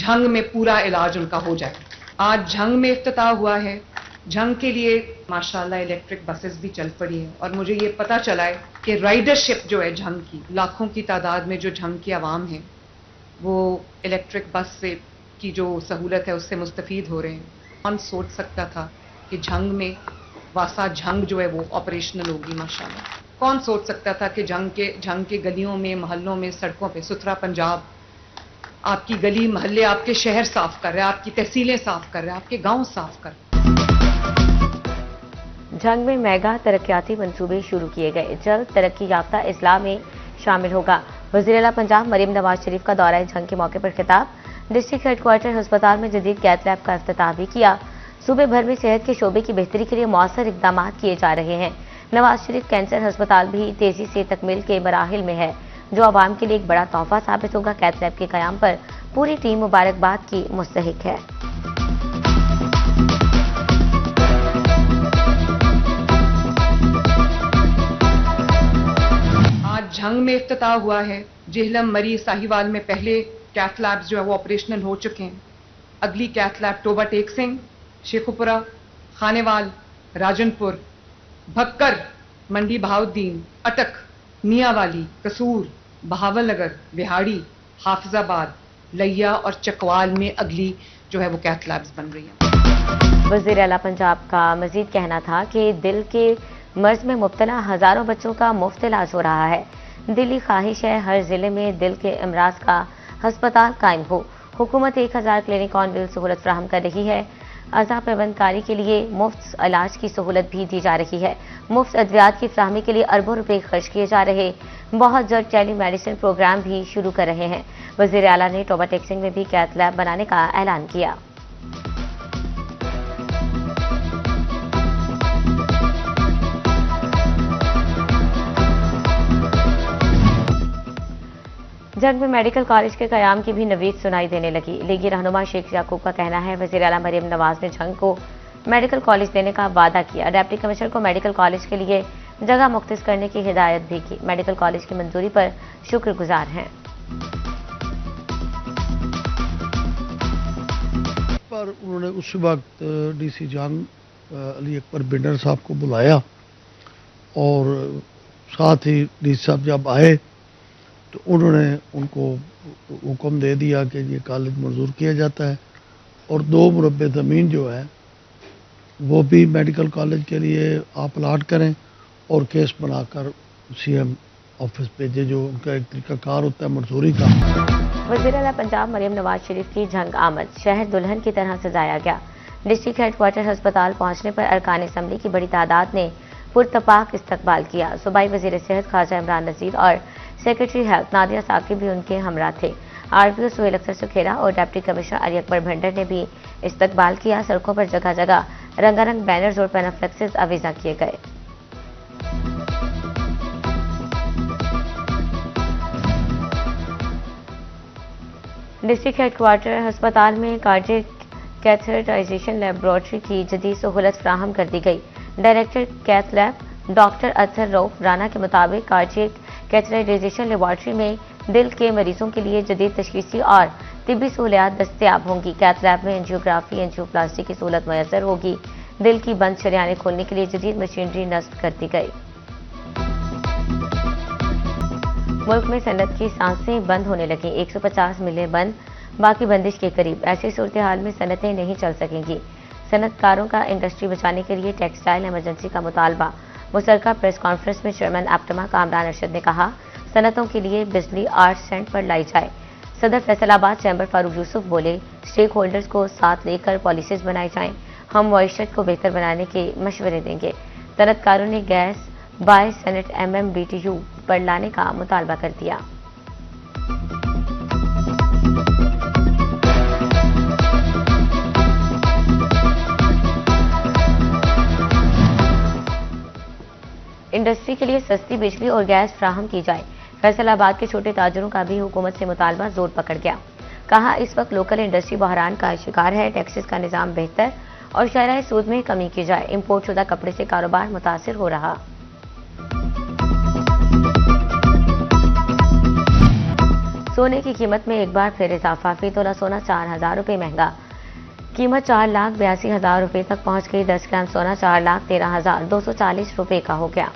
झंग में पूरा इलाज उनका हो जाए। आज झंग में इफ्तिताह हुआ है। झंग के लिए माशाल्लाह इलेक्ट्रिक बसेस भी चल पड़ी हैं और मुझे ये पता चला है कि राइडरशिप जो है झंग की, लाखों की तादाद में जो झंग की आवाम है वो इलेक्ट्रिक बस से की जो सहूलत है उससे मुस्तफीद हो रहे हैं। कौन सोच सकता था कि झंग में वासा झंग जो है वो ऑपरेशनल होगी माशाल्लाह। कौन सोच सकता था कि झंग के गलियों में, मोहल्लों में, सड़कों पे सुथरा पंजाब, आपकी गली मोहल्ले, आपके शहर साफ कर रहा है, आपकी तहसीलें साफ कर रहा है, आपके गांव साफ कर रहा है। झंग में मेगा तरक्याती मंसूबे शुरू किए गए, जल्द तरक्की याफ्ता इस्लाम में शामिल होगा। वज़ीर-ए-आला पंजाब मरीम नवाज शरीफ का दौरा झंग के मौके पर खिताब। डिस्ट्रिक्ट हेडक्वार्टर अस्पताल में जदीद कैथ लैब का इफ्तिताह भी किया। सूबे भर में सेहत के शोबे की बेहतरी के लिए मौसर इकदाम किए जा रहे हैं। नवाज शरीफ कैंसर अस्पताल भी तेजी से तकमील के मराहिल में है, जो आवाम के लिए एक बड़ा तोहफा साबित होगा। कैथ लैब के कयाम पर पूरी टीम मुबारकबाद की मुस्तहिक है। आज झंग में इफ्तिताह हुआ है। जेहलम, मरी, साहिवाल में पहले कैथ लैब्स जो है वो ऑपरेशनल हो चुके हैं। अगली कैथ लैब टोबा टेक सिंह, शेखुपुरा, खानेवाल, राजनपुर, भक्कर, मंडी बहाउद्दीन, अटक, मियांवाली, कसूर, बहावलनगर, बिहाड़ी, हाफिजाबाद, लैया और चकवाल में अगली जो है वो कैथ लैब्स बन रही हैं। वज़ीर-ए-आला पंजाब का मजीद कहना था कि दिल के मर्ज में मुब्तला हजारों बच्चों का मुफ्त इलाज हो रहा है। दिली ख्वाहिश है हर जिले में दिल के अमराज का अस्पताल कायम हो। हुकूमत 1000 क्लिनिक ऑन व्हील सहूलत फराहम कर रही है। अज़ा पेवंदकारी के लिए मुफ्त इलाज की सहूलत भी दी जा रही है। मुफ्त अद्वियात की फराहमी के लिए अरबों रुपए खर्च किए जा रहे। बहुत जल्द टेली मेडिसिन प्रोग्राम भी शुरू कर रहे हैं। वज़ीर आला ने टोबा टेक सिंह में भी कैथ लैब बनाने का ऐलान किया। झंग में मेडिकल कॉलेज के कयाम की भी नवीद सुनाई देने लगी। लीगी रहनुमा शेख याकूब का कहना है वज़ीर आला मरीम नवाज ने झंग को मेडिकल कॉलेज देने का वादा किया। डिप्टी कमिश्नर को मेडिकल कॉलेज के लिए जगह मुख्तस करने की हिदायत भी की। मेडिकल कॉलेज की मंजूरी पर शुक्रगुजार हैं। पर उन्होंने उस वक्त डीसी जान अली अकबर बिंडर साहब को बुलाया और साथ ही डीसी साहब जब आए तो उन्होंने उनको हुक्म दे दिया कि ये कॉलेज मंजूर किया जाता है और 2 मुरब्बे ज़मीन जो है वो भी मेडिकल कॉलेज के लिए आप अलाट करें और केस बनाकर सीएम ऑफिस भेजे, जो उनका एक तरीकाकार होता है मंजूरी का। वज़ीर-ए-आला पंजाब मरीम नवाज शरीफ की झंग आमद, शहर दुल्हन की तरह सजाया गया। डिस्ट्रिक्ट हेडक्वार्टर अस्पताल पहुंचने पर अरकान असम्बली की बड़ी तादाद ने पुरतपाक इस्तकबाल किया। सूबाई वज़ीर सेहत ख्वाजा इमरान नज़ीर और सेक्रेटरी हेल्थ नादिया साकिब भी उनके हमरा थे। आरपीओ सुहेल अख्तर सुखेरा और डिप्टी कमिश्नर अली अकबर भंडर ने भी इस्तकबाल किया। सड़कों पर जगह जगह रंगारंग बैनर्स और पेनाफ्लेक्सेस आविजा किए गए। डिस्ट्रिक्ट हेडक्वार्टर अस्पताल में कार्डियक कैथेटराइजेशन लैबोरेटरी की जदीद सहूलत फराहम कर दी गई। Director cath lab doctor Athar Rauf Rana के मुताबिक कार्डियक कैथेटराइजेशन लैबोरेटरी में दिल के मरीजों के लिए जदीद तशखीसी और तिब्बी सहूलियात दस्तयाब होंगी। कैथ लैब में एंजियोग्राफी, एंजियोप्लास्टी की सहूलत मैसर होगी। दिल की बंद शरियानें खोलने के लिए जदीद मशीनरी नस्ब कर दी गई। मुल्क में सनत की सांसें बंद होने लगी। 150 मिलें बंद, बाकी बंदिश के करीब। ऐसी सूरत हाल में सनतें नहीं चल सकेंगी। सनतकारों का इंडस्ट्री बचाने के लिए टेक्सटाइल इमरजेंसी का मुतालबा। मुसरका प्रेस कॉन्फ्रेंस में चेयरमैन एप्टमा कामरान अरशद ने कहा, सनतों के लिए बिजली 8 सेंट पर लाई जाए। सदर फैसलाबाद चैम्बर फारूक यूसुफ बोले, स्टेक होल्डर्स को साथ लेकर पॉलिसीज बनाई जाएं। हम मईशत को बेहतर बनाने के मशवरे देंगे। सनतकारों ने गैस बाय सेनेट MMBTU पर लाने का मुतालबा कर दिया। इंडस्ट्री के लिए सस्ती बिजली और गैस फ्राहम की जाए। फैसलाबाद के छोटे ताजरों का भी हुकूमत से मुतालबा जोर पकड़ गया। कहा, इस वक्त लोकल इंडस्ट्री बहरान का शिकार है। टैक्सेस का निजाम बेहतर और शरह सूद में कमी की जाए। इम्पोर्ट शुदा कपड़े से कारोबार मुतासिर हो रहा। सोने की कीमत में एक बार फिर इजाफा, फी तोला सोना 4,000 रुपये महंगा। कीमत 4,82,000 रुपये तक पहुंच गई। 10 ग्राम सोना 4,13,240 रुपये का हो गया।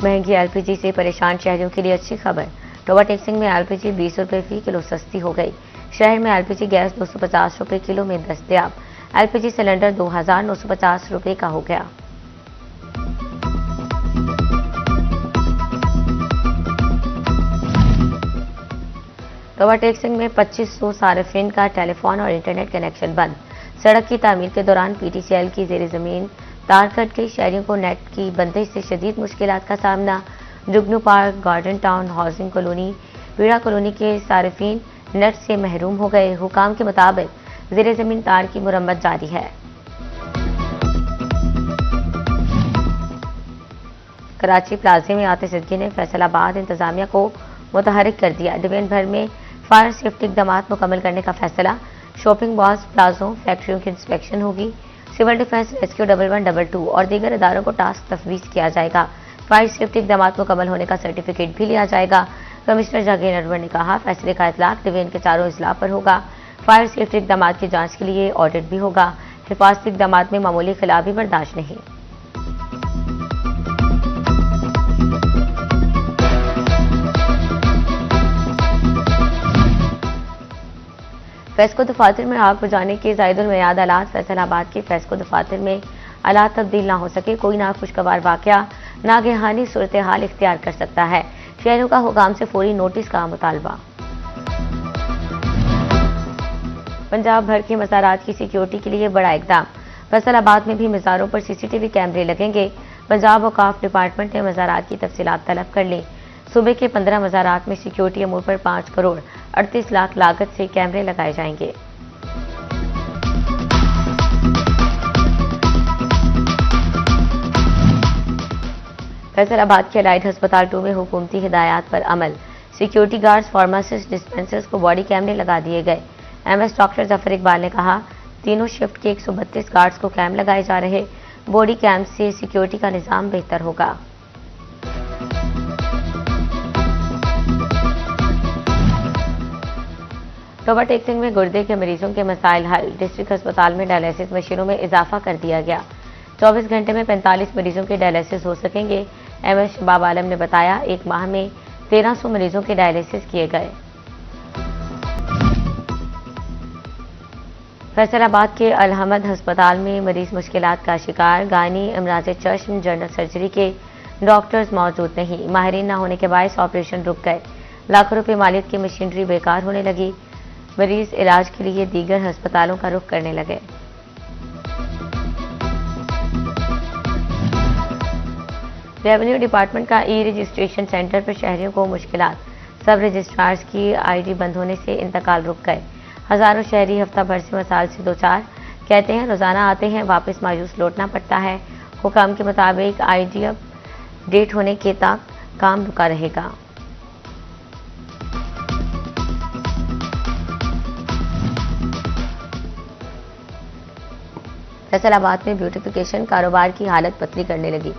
महंगी एलपीजी से परेशान शहरियों के लिए अच्छी खबर। टोबा टेक्सिंग में एलपीजी 20 रुपये फी किलो सस्ती हो गई। शहर में एलपीजी गैस 250 रुपये किलो में दस्तयाब। एलपीजी सिलेंडर 2,950 रुपये का हो गया। टोबा टेक्सिंग में 2500 सार्फिन का टेलीफोन और इंटरनेट कनेक्शन बंद। सड़क की तामीर के दौरान पीटीसीएल की जेर जमीन तार कट गई। शहरियों को नेट की बंदिश से शदीद मुश्किलात का सामना। जुगनू park, garden town, housing colony, पीड़ा कॉलोनी के सार्फिन नेट से महरूम हो गए। हुकाम के मुताबिक जेर जमीन तार की मुरम्मत जारी है। कराची प्लाजे में आतिशबाजी ने फैसलाबाद इंतजामिया को मुतहरिक कर दिया। डिवीजन भर में फायर सेफ्टी इकदाम मुकम्मल करने का फैसला। शॉपिंग मॉल्स, प्लाजों, फैक्ट्रियों की इंस्पेक्शन होगी। सिविल डिफेंस, रेस्क्यू 1112 और दीगर इदारों को टास्क तफवीज किया जाएगा। फायर सेफ्टी इकदाम मुकम्मल होने का सर्टिफिकेट भी लिया जाएगा। कमिश्नर जहांगीर अनवर ने कहा, फैसले का इतलाक डिवीजन के चारों इजला पर होगा। फायर सेफ्टी इकदाम की जांच के लिए ऑडिट भी होगा। हिफाजती इकदाम में मामूली खिलाफी बर्दाश्त नहीं। फैसको दफातर में आग बुझाने के ज़ायदुल मियाद आलात। फैसलाबाद के फैसको दफातर में आलात तब्दील ना हो सके। कोई नाखुशगवार वाकया नागहानी सूरत हाल इख्तियार कर सकता है। शहरों का हुकाम से फौरी नोटिस का मुतालबा। पंजाब भर के मज़ारात की सिक्योरिटी के लिए बड़ा इकदाम। फैसलाबाद में भी मज़ारों पर सीसीटीवी कैमरे लगेंगे। पंजाब वकाफ डिपार्टमेंट ने मज़ारात की तफसीलात तलब कर ली। सूबे के 15 मज़ारात में सिक्योरिटी अमूर पर 5 करोड़ 38 लाख लागत से कैमरे लगाए जाएंगे। फैसलाबाद के अलाइड अस्पताल 2 में हुकूमती हिदायत पर अमल। सिक्योरिटी गार्ड्स, फार्मासिस्ट, डिस्पेंसर्स को बॉडी कैमरे लगा दिए गए। एमएस डॉक्टर जफर इकबाल ने कहा, तीनों शिफ्ट के 132 गार्ड्स को कैम लगाए जा रहे। बॉडी कैम से सिक्योरिटी का निजाम बेहतर होगा। टोबा टेक्सिंग में गुर्दे के मरीजों के मसाइल हल। डिस्ट्रिक्ट अस्पताल में डायलिसिस मशीनों में इजाफा कर दिया गया। 24 घंटे में 45 मरीजों के डायलिसिस हो सकेंगे। एमएस शबाब आलम ने बताया, एक माह में 1300 मरीजों के डायलिसिस किए गए। फैसलाबाद के अलहमद अस्पताल में मरीज मुश्किलात का शिकार। गायनी, इमराज चश्म, जनरल सर्जरी के डॉक्टर्स मौजूद नहीं। माहिरीन न होने के बायस ऑपरेशन रुक गए। लाखों रुपए मालियत की मशीनरी बेकार होने लगी। मरीज इलाज के लिए दीगर अस्पतालों का रुख करने लगे। रेवेन्यू डिपार्टमेंट का ई रजिस्ट्रेशन सेंटर पर शहरियों को मुश्किलात। सब रजिस्ट्रार्स की आईडी बंद होने से इंतकाल रुक गए। हजारों शहरी हफ्ता भर से मसाइल से दो चार। कहते हैं रोजाना आते हैं, वापस मायूस लौटना पड़ता है। हुकाम के मुताबिक आईडी अब डेट होने के तक काम रुका रहेगा। फैसलाबाद में ब्यूटिफिकेशन कारोबार की हालत पतली करने लगी।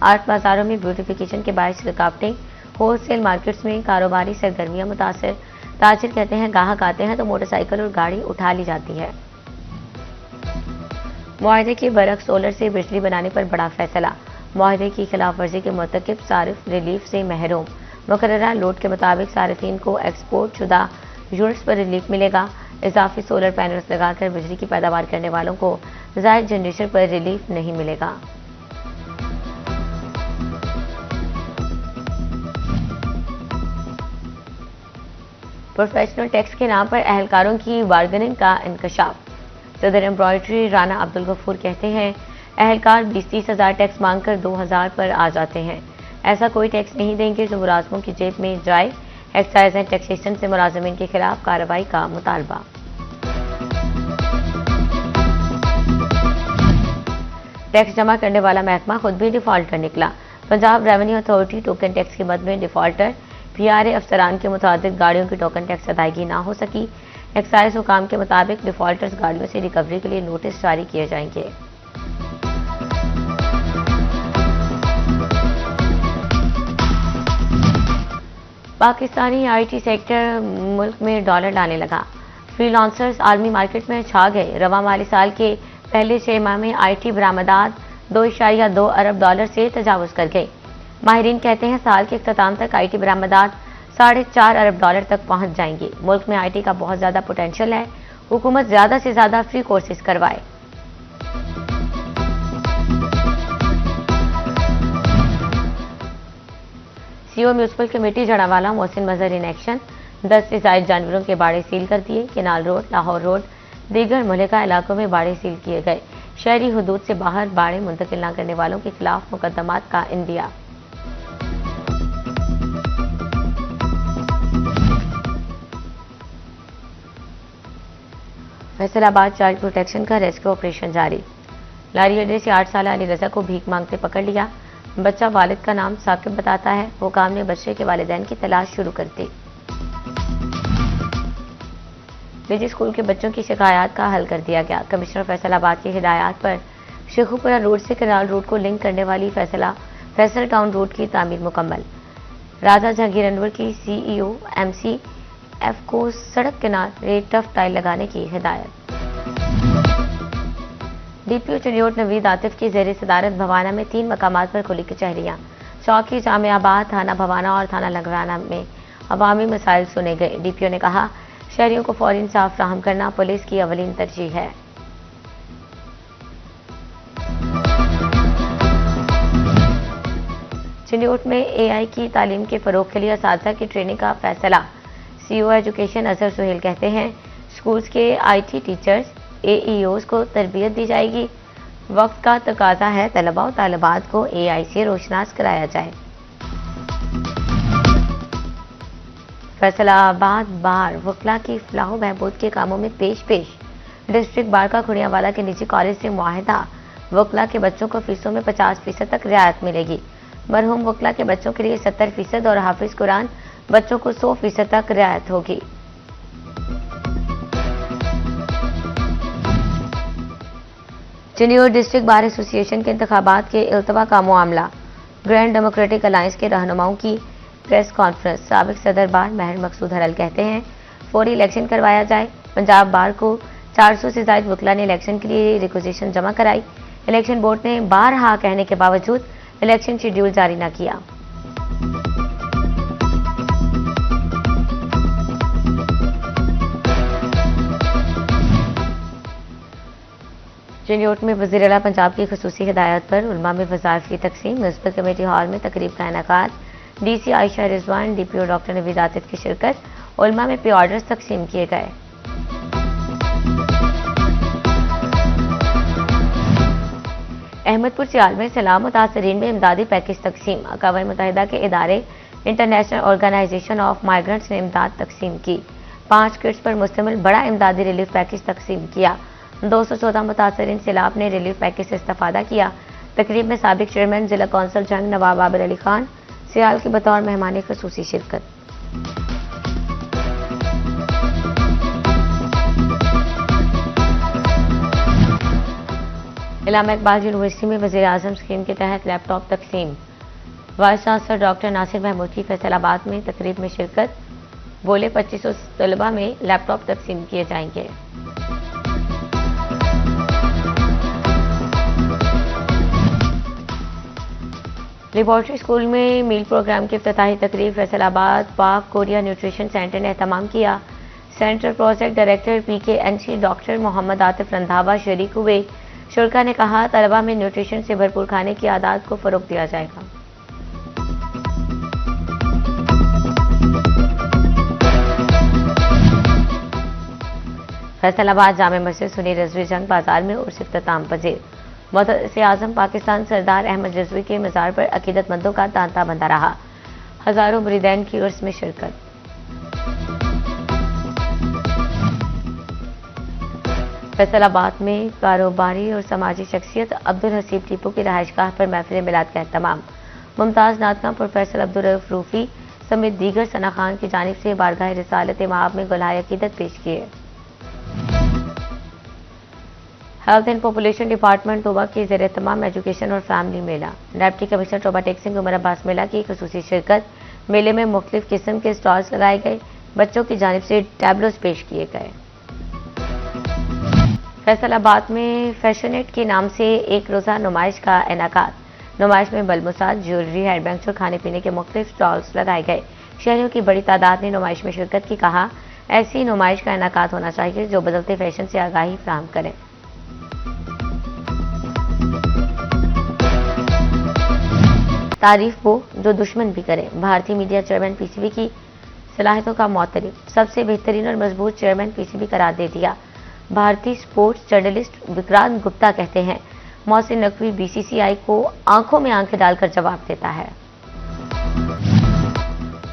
8 बाजारों में ब्यूटिफिकेशन के बायस रुकावटें। होलसेल मार्केट्स में कारोबारी सरगर्मियां मुतासर। ताजिर कहते हैं, ग्राहक आते हैं तो मोटरसाइकिल और गाड़ी उठा ली जाती है। मुआहदे के बरक्स सोलर से बिजली बनाने पर बड़ा फैसला। मुआहदे की खिलाफ वर्जी के मुर्तकिब सारिफ रिलीफ से महरूम। मुकर्ररा लोड के मुताबिक सारिफिन को एक्सपोर्ट शुदा यूनिट्स पर रिलीफ मिलेगा। इजाफी सोलर पैनल्स लगाकर बिजली की पैदावार करने वालों को जायद जनरेशन पर रिलीफ नहीं मिलेगा। प्रोफेशनल टैक्स के नाम पर अहलकारों की बार्गेनिंग का इंकशाफ। सदर एम्ब्रॉयडरी राना अब्दुल गफूर कहते हैं, अहलकार 20-30 हज़ार टैक्स मांगकर 2000 पर आ जाते हैं। ऐसा कोई टैक्स नहीं देंगे जो मुलाजमों की जेब में जाए। एक्साइज एंड टैक्सेशन से मुलाजमीन के खिलाफ कार्रवाई का मुतालबा। टैक्स जमा करने वाला महकमा खुद भी डिफॉल्टर निकला। Punjab revenue authority token tax के मद में डिफॉल्टर। पीआरए अफसरान के मुताबिक गाड़ियों की टोकन टैक्स अदायगी ना हो सकी। एक्साइज हुकाम के मुताबिक डिफॉल्टर्स गाड़ियों से रिकवरी के लिए नोटिस जारी किए जाएंगे। पाकिस्तानी आईटी सेक्टर मुल्क में डॉलर लाने लगा। फ्रीलांसर्स आर्मी मार्केट में छा गए। रवा माली साल के पहले 6 माह में आईटी बरामदात 2.2 अरब डॉलर से तजावुज कर गए। माहिरीन कहते हैं साल के इख्तिताम तक आईटी बरामदात 4.5 अरब डॉलर तक पहुंच जाएंगी। मुल्क में आईटी का बहुत ज्यादा पोटेंशियल है। हुकूमत ज्यादा से ज्यादा फ्री कोर्सेज करवाए। CO municipal committee Jaranwala Mohsin Mazhar in action. 10 से ज्यादा जानवरों के बाड़े सील कर दिए। केनाल रोड, लाहौर रोड, दीगर मुहल्लिका इलाकों में बाड़े सील किए गए। शहरी हुदूद से बाहर बाड़े मुंतकिल न करने वालों के खिलाफ मुकदमात का इंदिया। फैसलाबाद चाइल्ड प्रोटेक्शन का रेस्क्यू ऑपरेशन जारी। लारी अड्डे से 8 साल अली रजा को भीख मांगते पकड़ लिया। बच्चा वालिद का नाम साकिब बताता है। हुकाम ने बच्चे के वालिदैन की तलाश शुरू कर दी। निजी स्कूल के बच्चों की शिकायत का हल कर दिया गया। कमिश्नर फैसलाबाद की हिदायत पर शेखुपुरा रोड से कैनाल रोड को लिंक करने वाली फैसल टाउन रोड की तामीर मुकम्मल। राजा जहांगीर अनवर की सीईओ MCF को सड़क किनारे टफ टाइल लगाने की हिदायत। डीपीओ चंडियोट नवीद आतिफ की जेर सदारत भवाना में 3 मकामात पर खुली कचहरियां। चौकी, जामियाबाद, थाना भवाना और थाना लगराना में अवामी मसाइल सुने गए। डीपीओ ने कहा शहरियों को फौरी इंसाफ फ्राहम करना पुलिस की अवलीन तरजीह है। चंडियोट में AI की तालीम के फरोग के लिए असातिज़ा की ट्रेनिंग का फैसला। सीईओ एजुकेशन अजहर सुहेल कहते हैं स्कूल्स के IT टीचर्स AEOs को तरबियत दी जाएगी। वक्त का तकाजा है तलबा और तालिबात को AI से रोशनास कराया जाए। फैसलाबाद बार वकला की फलाह बहबूद के कामों में पेश। डिस्ट्रिक्ट बार का खुड़ियावाला के निजी कॉलेज से मुआहिदा। वकला के बच्चों को फीसों में 50% तक रियायत मिलेगी। मरहूम वकला के बच्चों के लिए 70% और हाफिज कुरान बच्चों को 100% तक रियायत होगी। चंडीगढ़ डिस्ट्रिक्ट बार एसोसिएशन के इंतखाबात के इल्तवा का मामला। ग्रैंड डेमोक्रेटिक अलायंस के रहनुमाओं की प्रेस कॉन्फ्रेंस। साबिक सदर बार महर मकसूद हलल कहते हैं फौरी इलेक्शन करवाया जाए। पंजाब बार को 400 से ज्यादा वकला ने इलेक्शन के लिए रिक्वेजिशन जमा कराई। इलेक्शन बोर्ड ने बारहा कहने के बावजूद इलेक्शन शेड्यूल जारी न किया। चंडीगढ़ में वज़ीर आला पंजाब की खुसूसी हिदायत पर उलमा में वज़ाइफ की तकसीम। म्यूनसिपल कमेटी हॉल में तकरीब का इनेकाद। DC Ayesha Rizwan, DPO doctor Naveed Atif की शिरकत। उलमा में पे ऑर्डर्स तकसीम किए गए। अहमदपुर सियाल में सैलाब मुतासरीन में इमदादी पैकेज तकसीम। अक़वाम मुत्तहिदा के इदारे इंटरनेशनल ऑर्गेनाइजेशन ऑफ माइग्रेंट्स ने इमदाद तकसीम की। 5 किट्स पर मुश्तमिल बड़ा इमदादी रिलीफ पैकेज तकसीम किया। 214 मुतासरीन सैलाब ने रिलीफ पैकेज से इस्तेफादा किया। तकरीब में साबिक चेयरमैन जिला कौंसिल जंग नवाब आबिद अली खान सियाल की बतौर मेहमान खुसूसी शिरकत। इलामा इकबाल यूनिवर्सिटी में वज़ीर आज़म स्कीम के तहत लैपटॉप तकसीम। Vice chancellor doctor Nasir Mahmood की फैसलाबाद में तकरीब में शिरकत। बोले 2500 तलबा में लैपटॉप तकसीम किए जाएंगे। लेबॉर्ट्री स्कूल में मील प्रोग्राम की इफ्तिताही तकरीब फैसलाबाद पाक कोरिया न्यूट्रिशन सेंटर ने एहतमाम किया। Centre project director PKNC doctor Muhammad Atif Randhawa शरीक हुए। शुरा ने कहा तलबा में न्यूट्रिशन से भरपूर खाने की आदत को फरोग दिया जाएगा। फैसलाबाद जामे मस्जिद सुन्नी रिजवी जंग बाजार में उर्स इख्तिताम पजीर। मुहतसिम आजम पाकिस्तान सरदार अहमद रिजवी के मज़ार पर अकीदतमंदों का तांता बंधा रहा। हजारों मुरीदैन की उर्स में शिरकत। फैसलाबाद में कारोबारी और समाजी शख्सियत अब्दुल हसीब टीपू की रहायशगाह पर महफिल मिलाद का एहतमाम। मुमताज नातका प्रोफेसर अब्दुल रऊफ रूफी समेत दीगर सना खान की जानिब से बारगाह रिसालत माब में गुलाए अकीदत पेश किए। Health and population department Toba के ज़ेर-ए-तमाम एजुकेशन और फैमिली मेला। डिप्टी कमिश्नर टोबा टेक्सिंग उमर अब्बास मेला की खुसूसी शिरकत। मेले में मुख्तलिफ किस्म के स्टॉल्स लगाए गए, बच्चों की जानिब से टैबलोस पेश किए गए। फैसलाबाद में फैशनेट के नाम से एक रोज़ा नुमाइश का इनेकाद। नुमाइश में बलमुसाद, ज्वेलरी, हैंडबैग्स और खाने पीने के मुख्तलिफ स्टॉल्स लगाए गए। शहरियों की बड़ी तादाद ने नुमाइश में शिरकत की। कहा, ऐसी नुमाइश का इनेकाद होना चाहिए जो बदलते फैशन से आगाही फराहम करें। तारीफ वो जो दुश्मन भी करे। भारतीय मीडिया चेयरमैन पीसीबी की सलाहियतों का मोतरफ सबसे बेहतरीन और मजबूत चेयरमैन पीसीबी करार दे दिया। भारतीय स्पोर्ट्स जर्नलिस्ट विक्रांत गुप्ता कहते हैं, मोहसिन नकवी बीसीसीआई को आंखों में आंखें डालकर जवाब देता है।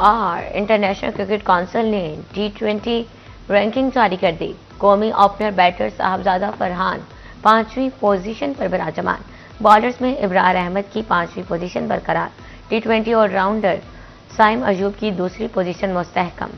और इंटरनेशनल क्रिकेट काउंसिल ने T20 रैंकिंग जारी कर दी। कौमी ओपनर बैटर साहबजादा फरहान 5वीं पोजीशन पर विराजमान। बॉलर्स में इब्रार अहमद की 5वीं पोजीशन बरकरार। T20 ऑलराउंडर साइम अयूब की 2री पोजीशन मुस्तहकम।